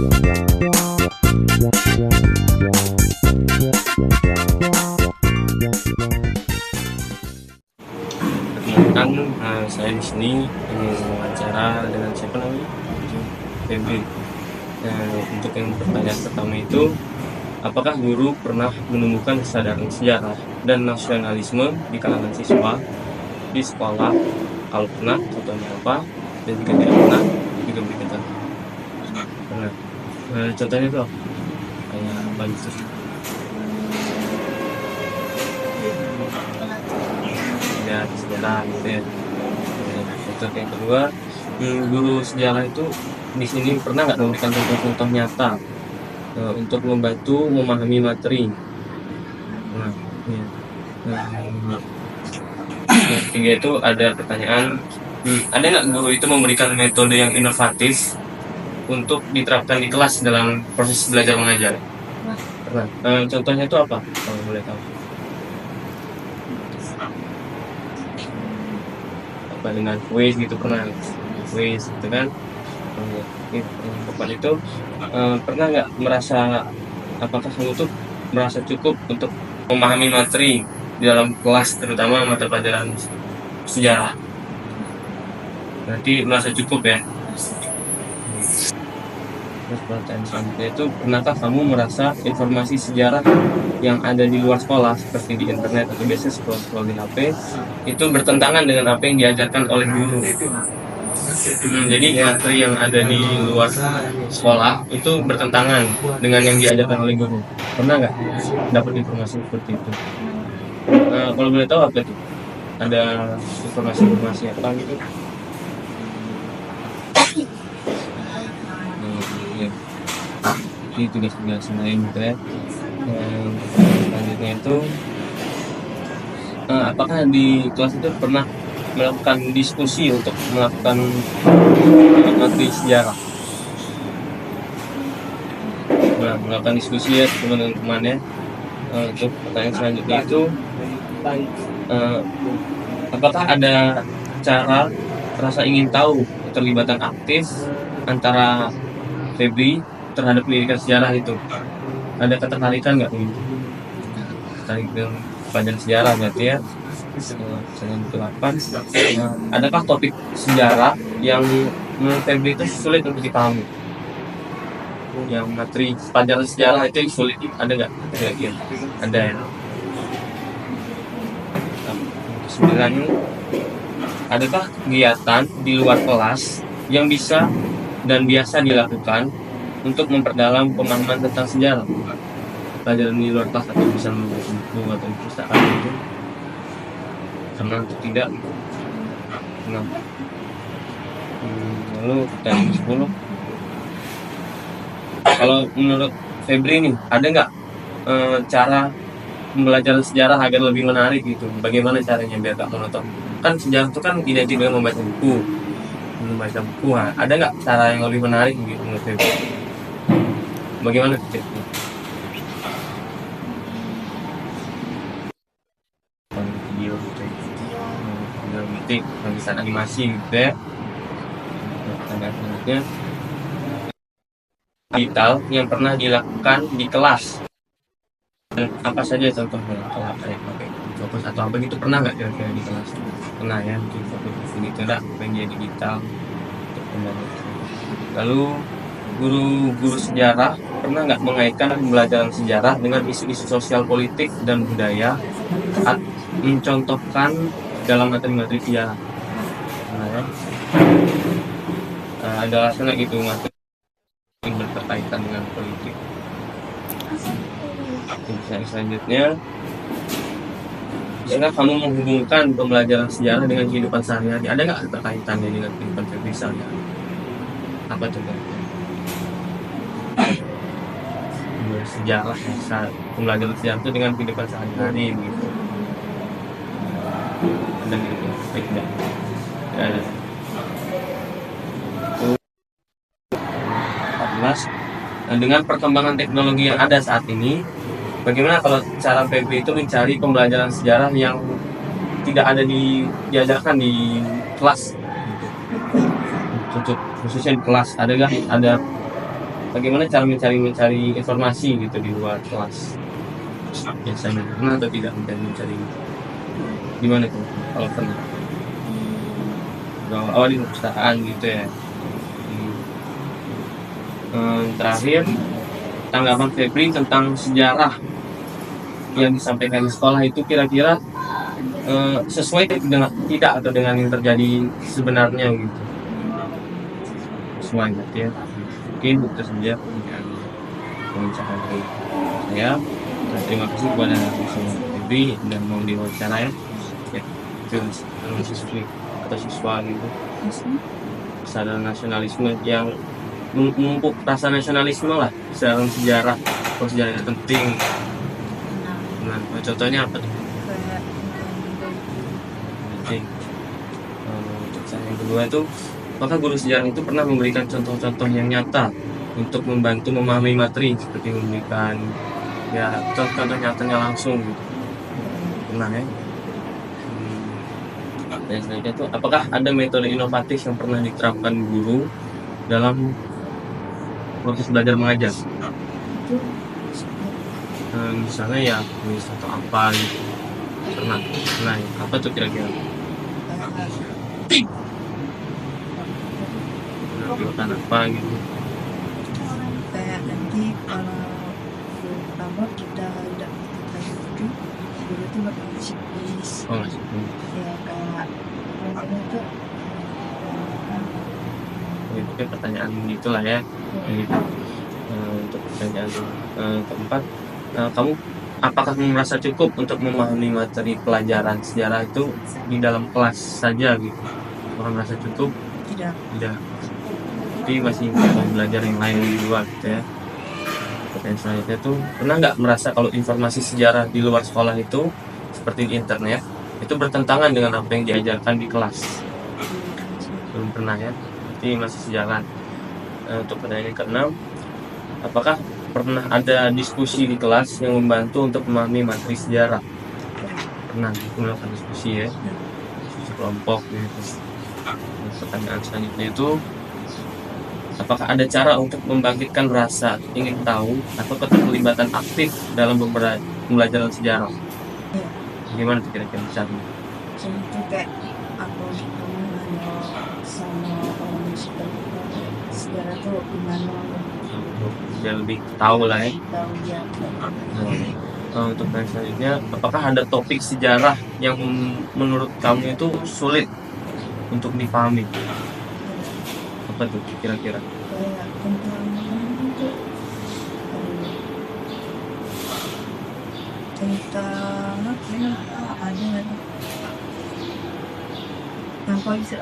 Perkenalkan, saya di sini ingin wawancara dengan siapa namanya? Febri. Untuk yang pertanyaan pertama itu, apakah guru pernah menumbuhkan kesadaran sejarah dan nasionalisme di kalangan siswa di sekolah? Kalau pernah, contohnya apa? Dan jika tidak pernah, juga beri contoh. Pernah. Contohnya itu apa? Kayak apa gitu? Ya, sejarah gitu ya. Untuk yang kedua, guru sejarah itu di sini pernah nggak memberikan contoh-contoh nyata untuk membantu memahami materi. Nah, ya. Yang ketiga itu ada pertanyaan, ada nggak guru itu memberikan metode yang inovatif untuk diterapkan di kelas dalam proses belajar mengajar? Pernah. Contohnya itu apa? Kalau boleh tahu. Apa dengan kuis gitu, pernah kuis gitu kan? Keempat itu, pernah nggak merasa, apakah kamu tuh merasa cukup untuk memahami materi di dalam kelas, terutama mata pelajaran sejarah? Berarti merasa cukup ya. Terus pertanyaan selanjutnya itu, pernahkah kamu merasa informasi sejarah yang ada di luar sekolah seperti di internet atau biasanya sekolah-sekolah di HP itu bertentangan dengan apa yang diajarkan oleh guru? Jadi materi yang ada di luar sekolah itu bertentangan dengan yang diajarkan oleh guru. Pernah nggak dapat informasi seperti itu? Kalau boleh tahu apa itu? Ada informasi apa gitu? Ya. Ini tugas-tugas lain gitu ya. Selanjutnya itu, apakah di kelas itu pernah melakukan diskusi untuk melakukan materi sejarah? Melakukan diskusi ya teman-teman ya. Untuk pertanyaan selanjutnya itu, apakah ada cara rasa ingin tahu keterlibatan aktif antara Febri terhadap pendidikan sejarah itu? Ada ketertarikan nggak gitu? Tertarik dengan pelajaran sejarah berarti ya. Selanjutnya, adakah topik sejarah yang menurut Febri itu sulit untuk dipahami? Yang materi pelajaran sejarah itu yang sulit, ada nggak? Ada ya. Kesembilan, adakah kegiatan di luar kelas yang bisa dan biasa dilakukan untuk memperdalam pemahaman tentang sejarah? Pelajaran di luar kelas atau bisa membaca buku atau perpustakaan itu, pernah atau tidak? Pernah. Lalu pertanyaan 10, kalau menurut Febri nih, ada nggak cara pembelajaran sejarah agar lebih menarik gitu? Bagaimana caranya biar gak monoton? Kan sejarah itu kan identik dengan membaca buku. Ada nggak cara yang lebih menarik gitu menurut Febri? Bagaimana tipsnya? Video gitu, meeting, tulisan animasi gitu ya. Pertanyaan selanjutnya, digital yang pernah dilakukan di kelas, dan apa saja contohnya? Kalau kayak pakai fokus atau apa gitu, pernah nggak kira-kira di kelas? Pernah ya, bikin fokus gitu enggak, pengen digital untuk pembelajaran. Lalu guru sejarah pernah nggak mengaitkan pembelajaran sejarah dengan isu-isu sosial, politik, dan budaya saat mencontohkan dalam materi-materi sejarah? Nah, ya. Ada alasan gitu materi yang berkaitan dengan politik. Selanjutnya, jika kamu menghubungkan pembelajaran sejarah dengan kehidupan sehari-hari, ada nggak terkaitannya dengan kehidupan sehari-hari? Apa coba? Sejarah, pembelajaran sejarah itu dengan kehidupan sehari-hari begitu. Ada gitu? Tidak. Ada. 14. Dengan perkembangan teknologi yang ada saat ini, bagaimana kalau cara Febri itu mencari pembelajaran sejarah yang tidak ada diajarkan di kelas? Khususnya di kelas, ada bagaimana cara mencari informasi gitu di luar kelas biasanya, pernah atau tidak mencari gimana tuh kalau pernah di perpustakaan gitu ya. Terakhir, tanggapan Febri tentang sejarah yang disampaikan di sekolah itu kira-kira sesuai dengan tidak atau dengan yang terjadi sebenarnya gitu. Sesuai gitu ya. Mungkin itu saja pembicaraan dari saya. Nah, terima kasih kepada Febri dan mau diwawancara ya. Itu siswi atau siswa gitu. Kesadaran nasionalisme yang memupuk rasa nasionalisme lah dalam sejarah. Kalau sejarah itu penting. Nah, contohnya apa tuh? Untuk yang kedua itu, apakah guru sejarah itu pernah memberikan contoh-contoh yang nyata untuk membantu memahami materi, seperti memberikan ya contoh nyatanya langsung gitu? Pernah ya? Dan selanjutnya itu, apakah ada metode inovatif yang pernah diterapkan guru dalam proses belajar mengajar? Misalnya ya tulis atau apa gitu. Pernah ya. Apa tuh kira-kira? Menampilkan apa gitu? Kayak nanti kalau pertama kita udah itu guru tuh bakal ngasih kuis. Ngasih kuis. Ya kayak itu mungkin pertanyaan gitulah ya. Gitu. Untuk pertanyaan keempat, kamu apakah merasa cukup untuk memahami materi pelajaran sejarah itu di dalam kelas saja gitu? Apakah merasa cukup? Tidak. Tapi masih mau belajar yang lain di luar gitu ya. Pertanyaan selanjutnya tuh, pernah nggak merasa kalau informasi sejarah di luar sekolah itu seperti di internet itu bertentangan dengan apa yang diajarkan di kelas? Belum pernah ya. Jadi masih sejalan. Untuk pertanyaan keenam, apakah pernah ada diskusi di kelas yang membantu untuk memahami materi sejarah? Pernah melakukan diskusi ya, diskusi kelompok gitu. Pertanyaan selanjutnya itu, apakah ada cara untuk membangkitkan rasa ingin tahu atau keterlibatan aktif dalam pembelajaran sejarah? Gimana tuh kira-kira caranya? Contoh kayak aku sama orang sejarah tuh gimana? Biar lebih tahu lah ya. Tahu ya. Untuk yang selanjutnya, apakah ada topik sejarah yang menurut kamu itu sulit untuk dipahami? Apa tuh kira-kira? Kayak tentang ada yang kau bisa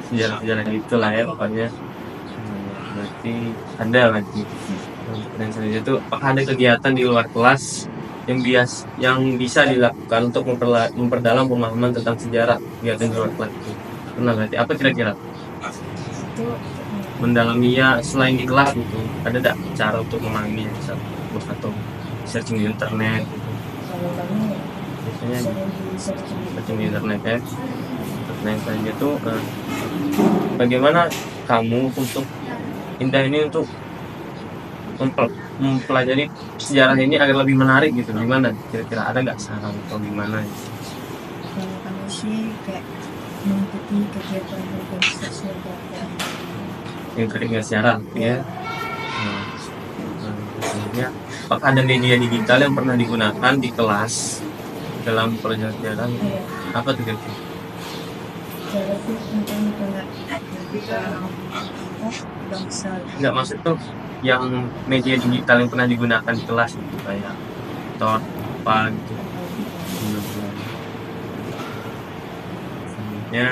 sejarah itulah ya pokoknya. Berarti ada lagi. Dan selanjutnya itu, apakah ada kegiatan di luar kelas yang bisa dilakukan untuk memperdalam pemahaman tentang sejarah, kegiatan di luar kelas itu? Pernah berarti apa kira-kira? Itu mendalami ya selain di kelas gitu, ada tak cara untuk memahami atau searching di internet gitu? Kalau kami biasanya searching di internet ya. Nah selanjutnya itu, bagaimana kamu untuk ini untuk mempelajari sejarah ini agar lebih menarik gitu? Gimana kira-kira, ada nggak saran atau gimana? Kalau kami sih kayak mengikuti kegiatan organisasi yang terkait dengan sejarah ya. Selanjutnya, apakah ada media digital yang pernah digunakan di kelas dalam pelajaran sejarah? Apa tuh kira-kira? Sejarah itu tentang bangsa. Nggak, maksud tuh yang media digital yang pernah digunakan di kelas gitu, kayak Tor apa gitu. Selanjutnya,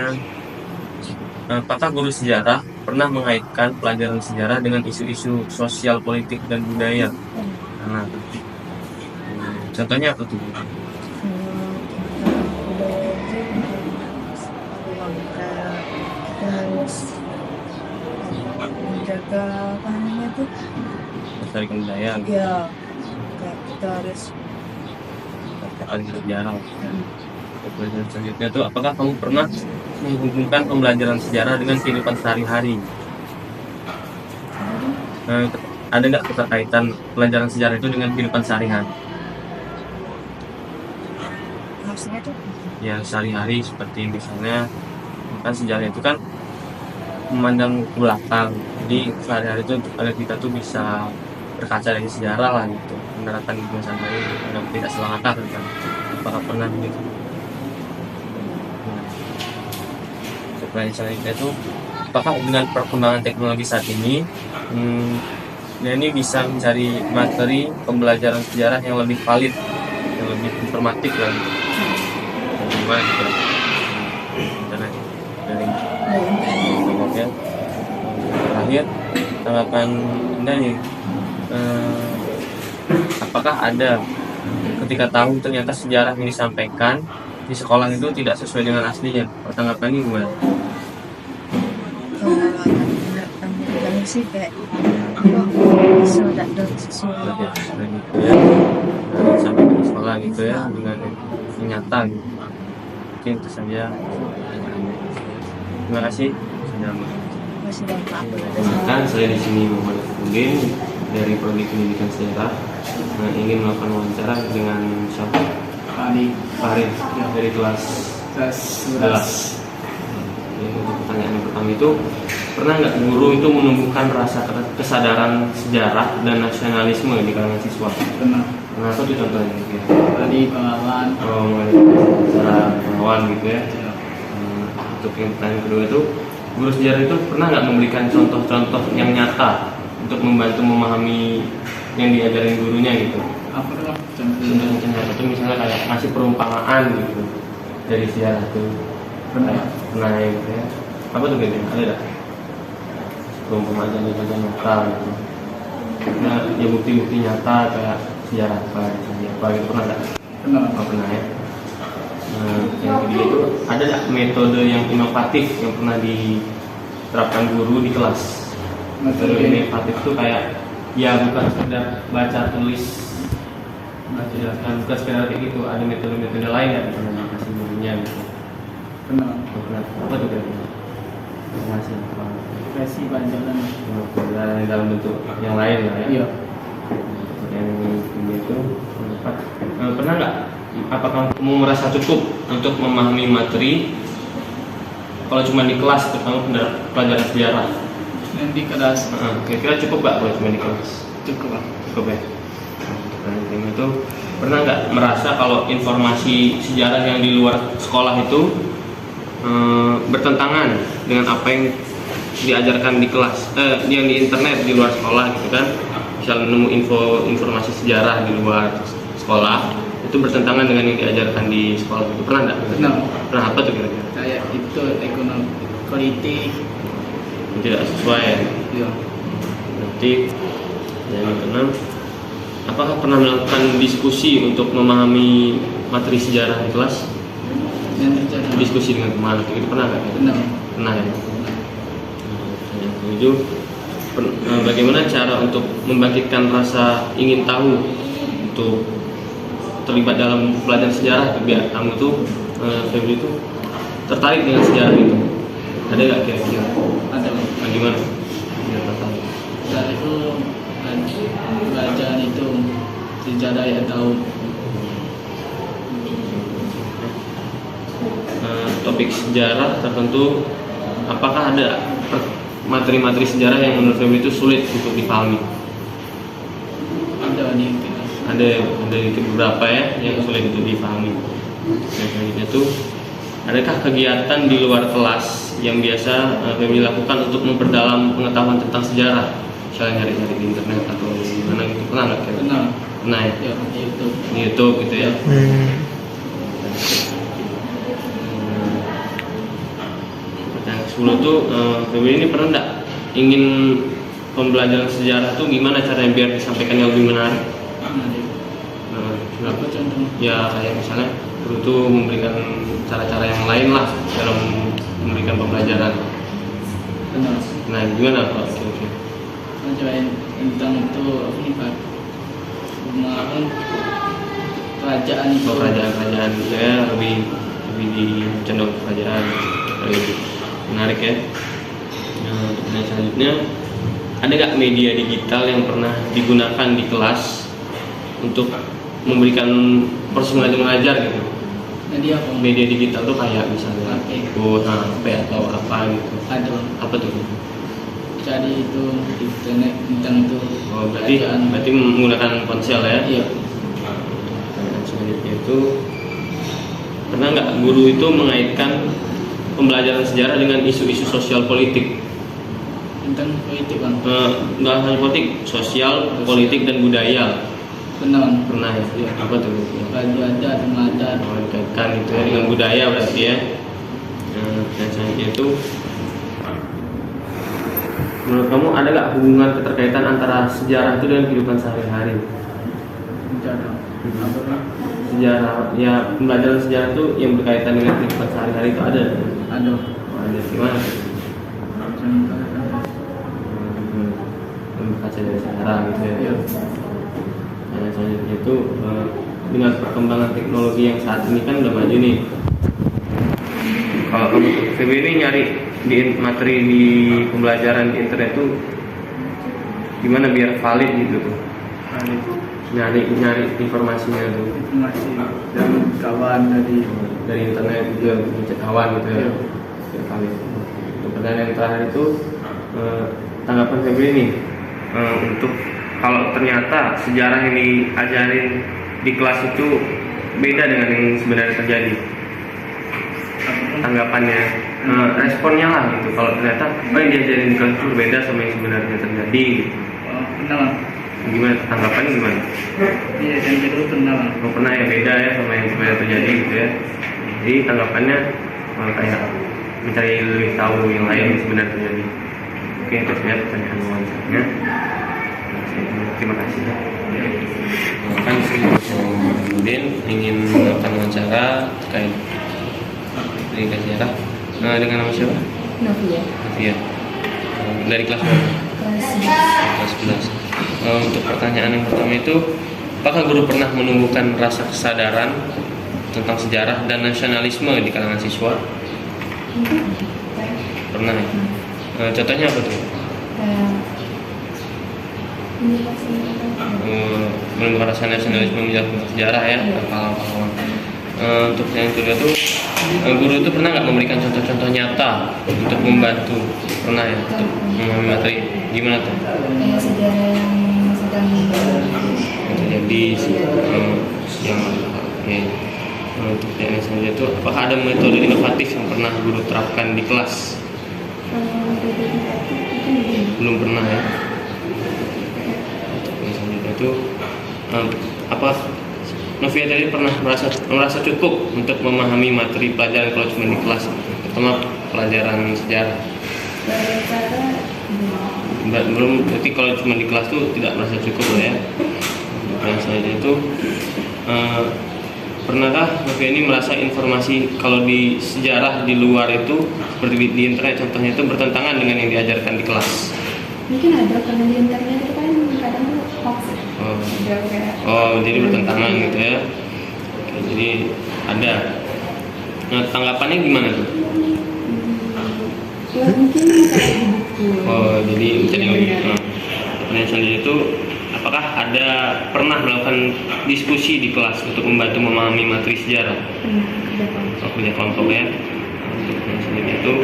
apakah guru sejarah pernah mengaitkan pelajaran sejarah dengan isu-isu sosial, politik, dan budaya? Nah, contohnya apa tuh? Menjaga apa namanya tuh? Melestarikan budaya. Ya, kayak kita harus sejarah. Pelajaran selanjutnya tuh, apakah kamu pernah menghubungkan pembelajaran sejarah dengan kehidupan sehari-hari? ada nggak keterkaitan pelajaran sejarah itu dengan kehidupan sehari-hari? Maksudnya tuh Yang sehari-hari seperti misalnya kan sejarah itu kan memandang ke belakang, jadi sehari-hari itu agar kita tuh bisa berkaca dari sejarah lah gitu, menerapkan di masa lalu agar tidak salah langkah kan. Apakah pernah begitu? Pertanyaan selanjutnya itu, apakah dengan perkembangan teknologi saat ini ini bisa mencari materi pembelajaran sejarah yang lebih valid, yang lebih informatif lah gitu? Gimana gitu? Dari ya. Terakhir, tanggapan Anda nih, apakah ada ketika tahu ternyata sejarah yang disampaikan di sekolah itu tidak sesuai dengan aslinya? Tanggapannya gimana? kalau yang sih kayak bisa tak sesuai. Ya, gitu ya, sampai ke sekolah gitu ya, dengan nyata gitu. Mungkin itu saja. Terima kasih. Masih Bapak. Kan saya di sini Muhammad Udin dari Prodi Pendidikan Sejarah, ingin melakukan wawancara dengan siapa? Farid dari kelas 11. Untuk pertanyaan yang pertama itu, pernah nggak guru itu menumbuhkan rasa kesadaran sejarah dan nasionalisme di kalangan siswa? Pernah. Kenapa tuh contohnya? Ya? Tadi pahlawan. Secara pahlawan gitu ya. Untuk yang pertanyaan kedua itu, guru sejarah itu pernah nggak memberikan contoh-contoh yang nyata untuk membantu memahami yang diajarin gurunya gitu? Apa tuh? Contoh-contoh nyata itu misalnya kayak ngasih perumpamaan gitu dari sejarah itu. Pernah gitu ya. Apa tuh bedanya? Ada nggak? Perumpamaan contoh-contoh nyata gitu. Nah, ya bukti-bukti nyata kayak sejarah apa gitu pernah nggak? Pernah. Oh, pernah ya. Yang kedua itu ada nggak metode yang inovatif yang pernah diterapkan guru di kelas? Metode inovatif itu kayak ya bukan sekedar baca tulis jelaskan, bukan sekedar kayak gitu, ada metode-metode lain yang pernah dikasih gurunya gitu. Pernah. Apa tuh kira-kira? Masih Versi panjangan. dalam bentuk yang lain lah ya. Iya. Yang ini itu pernah nggak? Apakah kamu merasa cukup untuk memahami materi kalau cuma di kelas, terutama pelajaran sejarah? Yang di kelas. Kira-kira cukup nggak kalau cuma di kelas? Cukup ya. Yang itu pernah nggak merasa kalau informasi sejarah yang di luar sekolah itu bertentangan dengan apa yang diajarkan di kelas, yang di internet di luar sekolah gitu kan? Misal nemu informasi sejarah di luar sekolah itu bertentangan dengan yang diajarkan di sekolah itu, pernah nggak? Pernah apa tuh kira-kira? Kayak itu ekonomi politik Tidak sesuai ya? Iya. Berarti yang keenam, apakah pernah melakukan diskusi untuk memahami materi sejarah di kelas? Yang terjadi Diskusi dengan teman itu pernah nggak? Pernah ya. Yang ketujuh, bagaimana cara untuk membangkitkan rasa ingin tahu untuk terlibat dalam pelajaran sejarah biar kamu tuh Febri itu tertarik dengan sejarah itu? Ada nggak kira-kira? Ada. Gimana? Biar tertarik. Dan itu belajar itu sejarah yang tahu. Topik sejarah tertentu, apakah ada materi-materi sejarah yang menurut Febri itu sulit untuk dipahami? Ada nih. Ada beberapa ya yang sulit untuk dipahami. Yang selanjutnya itu, adakah kegiatan di luar kelas yang biasa Febri lakukan untuk memperdalam pengetahuan tentang sejarah? Misalnya nyari-nyari di internet atau gimana gitu, pernah nggak? Pernah ya? Ya, Di YouTube gitu ya. Pertanyaan ke-10 tuh, Febri ini pernah nggak ingin pembelajaran sejarah tuh gimana caranya biar disampaikan yang lebih menarik? Apa contohnya? Ya kayak misalnya guru tuh memberikan cara-cara yang lain lah dalam memberikan pembelajaran. Nah gimana Pak? Ngajarin tentang itu apa nih Pak? Kerajaan itu. Kerajaan saya lebih di cenderung kerajaan lebih menarik ya. Nah, selanjutnya ada nggak media digital yang pernah digunakan di kelas untuk memberikan proses mengajar gitu? Jadi apa? Media digital tuh kayak misalnya HP. HP atau apa gitu? Ada. Apa tuh? Cari itu di internet tentang itu. Oh, berarti Bacaan. menggunakan ponsel ya? Iya. Dan selanjutnya itu pernah nggak guru itu mengaitkan pembelajaran sejarah dengan isu-isu sosial politik? Tentang politik bang. Nggak hanya politik, sosial, politik dan budaya. Benar. Pernah ya? Iya. Apa tuh? Baju ada, rumah ada. Oh, dikaitkan itu ya dengan budaya berarti ya. Dan selanjutnya itu menurut kamu ada nggak hubungan keterkaitan antara sejarah itu dengan kehidupan sehari-hari? Bicara. Apa bang? Sejarah, ya pembelajaran sejarah itu yang berkaitan dengan kehidupan sehari-hari itu ada? Ada. Oh, ada gimana? Membaca dari sejarah gitu ya. Iya. Nah, selanjutnya itu dengan perkembangan teknologi yang saat ini kan udah maju nih. Kalau kamu VB ini nyari di materi di pembelajaran di internet tuh gimana biar valid gitu tuh? Nyari informasinya tuh Informasi dan kawan dari internet juga ngecek kawan gitu ya. Iya. Biar valid. Untuk pertanyaan yang terakhir itu tanggapan VB ini untuk kalau ternyata sejarah yang diajarin di kelas itu beda dengan yang sebenarnya terjadi, tanggapannya, responnya lah gitu. Kalau ternyata apa yang diajarin di kelas itu berbeda sama yang sebenarnya terjadi gitu. Pernah. Gimana tanggapannya gimana? Iya, dan itu pernah. Oh, pernah ya beda ya sama yang sebenarnya terjadi gitu ya. Jadi tanggapannya kayak mencari lebih tahu yang lain yang sebenarnya terjadi. Oke, itu saja pertanyaan wawancaranya. Terima kasih ya. Kan kemudian ingin melakukan wawancara terkait pendidikan sejarah dengan nama siapa? Novia. Iya. Dari kelas berapa? Kelas Kelas 11. Untuk pertanyaan yang pertama itu, apakah guru pernah menumbuhkan rasa kesadaran tentang sejarah dan nasionalisme di kalangan siswa? Pernah ya? Contohnya apa tuh? Menumbuhkan rasa nasionalisme menjelaskan sejarah ya, pahlawan-pahlawan. Untuk yang kedua tuh, guru itu pernah nggak memberikan contoh-contoh nyata untuk membantu? Pernah ya, untuk memahami materi. Gimana tuh? Sejarah yang sedang Terjadi yang oke. Untuk yang selanjutnya itu, apakah ada metode inovatif yang pernah guru terapkan di kelas? Belum pernah ya. Untuk yang selanjutnya itu, apa Novia tadi pernah merasa cukup untuk memahami materi pelajaran kalau cuma di kelas, terutama pelajaran sejarah? Belum, berarti kalau cuma di kelas tuh tidak merasa cukup lah ya. Yang selanjutnya itu, pernahkah Novia ini merasa informasi kalau di sejarah di luar itu seperti di internet contohnya itu bertentangan dengan yang diajarkan di kelas? mungkin ada karena di internet itu kan kadang tuh hoax. Jadi bertentangan gitu ya. Oke, jadi ada. Nah, tanggapannya gimana tuh? Ya mungkin kayak gitu. Jadi mencari lagi. Pertanyaan selanjutnya itu, apakah ada pernah melakukan diskusi di kelas untuk membantu memahami materi sejarah? Kerja kelompok ya. Untuk pertanyaan selanjutnya itu,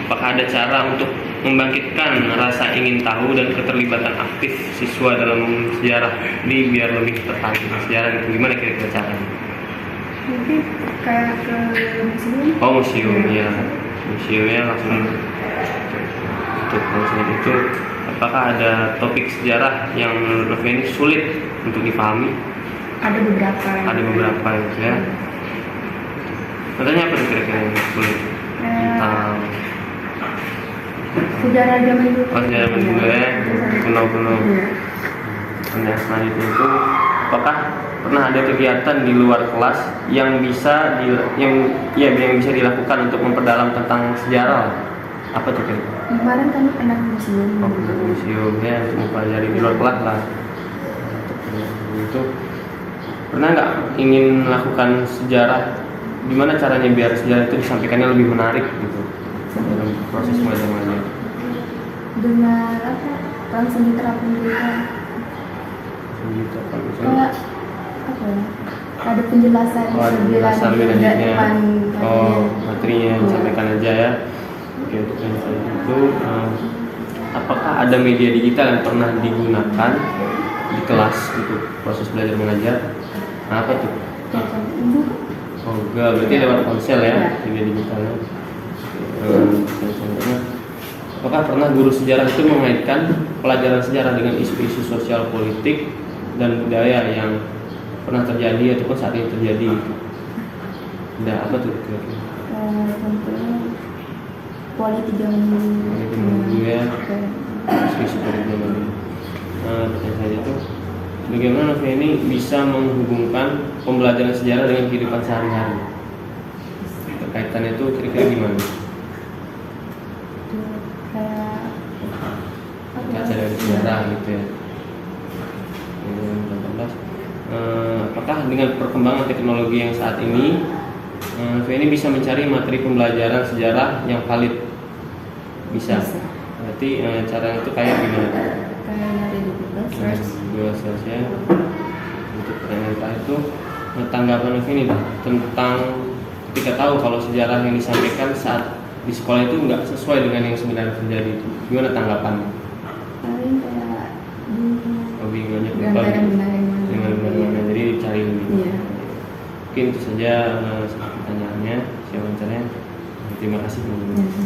apakah ada cara untuk membangkitkan rasa ingin tahu dan keterlibatan aktif siswa dalam sejarah ini biar lebih tertarik dengan sejarah gitu? Gimana kira-kira caranya? Mungkin kayak ke museum. Museum ya, museumnya langsung. Untuk maksudnya itu, apakah ada topik sejarah yang menurut Novia ini sulit untuk dipahami? Ada beberapa. Ada beberapa gitu ya. Contohnya apa tuh kira-kira yang sulit? Tentang sejarah zaman dulu. sejarah zaman dulu ya, kuno-kuno. Pertanyaan selanjutnya itu, apakah pernah ada kegiatan di luar kelas yang bisa bisa dilakukan untuk memperdalam tentang sejarah? Apa tuh kira-kira? Kemarin kami pernah ke museum. Ke museum ya, untuk mempelajari di luar kelas lah. Itu pernah nggak ingin melakukan sejarah? Gimana caranya biar sejarah itu disampaikannya lebih menarik gitu dalam proses mengajarnya? Dengan apa? Langsung diterapkan gitu. Gitu apa misalnya? Kayak apa ya? Ada penjelasan Oh, ada penjelasan lebih lebih lanjut lanjutnya. depan Oh, materinya Iya. disampaikan aja ya. Oke, untuk yang itu apakah ada media digital yang pernah digunakan di kelas untuk proses belajar mengajar? Nah, apa tuh? Ibu Oh, enggak, berarti lewat ponsel ya, Iya. media digitalnya. Contohnya, apakah pernah guru sejarah itu mengaitkan pelajaran sejarah dengan isu-isu sosial politik dan budaya yang pernah terjadi ataupun saat ini terjadi? Ada apa tuh kira-kira? contohnya politik zaman dulu. Politik zaman dulu ya. Kayak Isu-isu politik zaman dulu. Pertanyaan saya itu, bagaimana Novia ini bisa menghubungkan pembelajaran sejarah dengan kehidupan sehari-hari? Terkaitannya itu kira-kira gimana? kayak apa Baca dari sejarah gitu ya. 18. Apakah dengan perkembangan teknologi yang saat ini ini bisa mencari materi pembelajaran sejarah yang valid? Bisa. Bisa. Berarti cara itu kayak gimana? kayak dari Google search. Google search ya. Untuk pertanyaan terakhir itu tanggapan ini tentang ketika tahu kalau sejarah yang disampaikan saat di sekolah itu nggak sesuai dengan yang sebenarnya terjadi itu, gimana tanggapannya? Paling kayak Lebih banyak gambar yang benar yang mana. dengan benar-benar jadi dicari lebih. Iya. Mungkin itu saja pertanyaannya, saya wawancaranya. Terima kasih teman-teman. Iya.